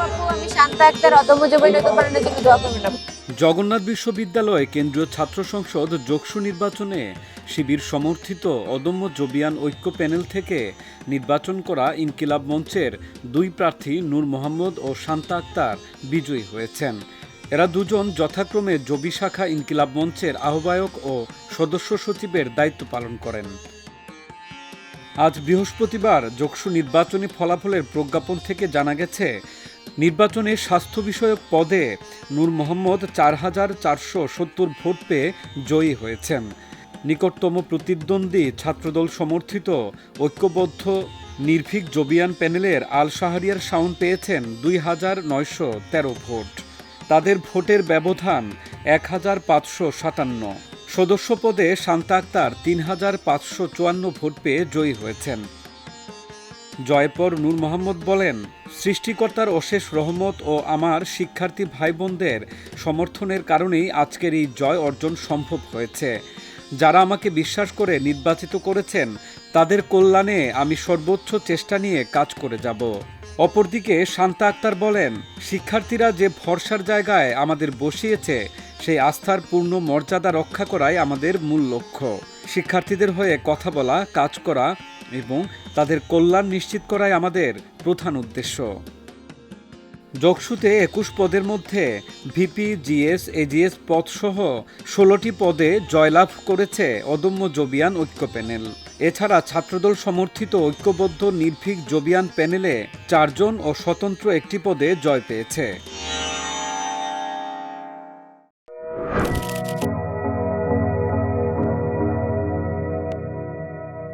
আপু, আমি শান্তা আক্তার অদম্য জবিনের জন্য দোয়া করবেন আপু। জগন্নাথ বিশ্ববিদ্যালয় কেন্দ্রীয় ছাত্র সংসদ যোগসু নির্বাচনে শিবির সমর্থিত অদম্য জবিয়ান ঐক্য প্যানেল থেকে নির্বাচন করা ইনকিলাব মঞ্চের দুই প্রার্থী নূর মোহাম্মদ ও শান্তা আক্তার বিজয়ী হয়েছেন। এরা দুজন যথাক্রমে জবি শাখা ইনকিলাব মঞ্চের আহ্বায়ক ও সদস্য সচিবের দায়িত্ব পালন করেন। আজ বৃহস্পতিবার যোগসু নির্বাচনী ফলাফলের প্রজ্ঞাপন থেকে জানা গেছে, নির্বাচনে স্বাস্থ্য বিষয়ক পদে নূর মোহাম্মদ ৪,৪৭০ ভোট পেয়ে জয়ী হয়েছেন। নিকটতম প্রতিদ্বন্দ্বী ছাত্রদল সমর্থিত ঐক্যবদ্ধ নির্ভীক জবিয়ান প্যানেলের আল শাহরিয়ার শাওন পেয়েছেন ২,৯১৩ ভোট। তাদের ভোটের ব্যবধান ১,৫৫৭। সদস্য পদে শান্তা আক্তার ৩,৫৫৪ ভোট পেয়ে জয়ী হয়েছেন। জয়ের পর নূর মোহাম্মদ বলেন, সৃষ্টিকর্তার অশেষ রহমত ও আমার শিক্ষার্থী ভাই বোনদের সমর্থনের কারণেই আজকের এই জয় অর্জন সম্ভব হয়েছে। যারা আমাকে বিশ্বাস করে নির্বাচিত করেছেন তাদের কল্যাণে আমি সর্বোচ্চ চেষ্টা নিয়ে কাজ করে যাব। অপরদিকে শান্তা আক্তার বলেন, শিক্ষার্থীরা যে ভরসার জায়গায় আমাদের বসিয়েছে সেই আস্থার পূর্ণ মর্যাদা রক্ষা করাই আমাদের মূল লক্ষ্য। শিক্ষার্থীদের হয়ে কথা বলা, কাজ করা এবং তাদের কল্যাণ নিশ্চিত করাই আমাদের প্রধান উদ্দেশ্য। যোগসুতে ২১ পদের মধ্যে ভিপি, জিএস, এজিএস পদসহ ১৬টি পদে জয়লাভ করেছে অদম্য জবিয়ান ঐক্য প্যানেল। এছাড়া ছাত্রদল সমর্থিত ঐক্যবদ্ধ নির্ভীক জবিয়ান প্যানেলে ৪ জন ও স্বতন্ত্র একটি পদে জয় পেয়েছে।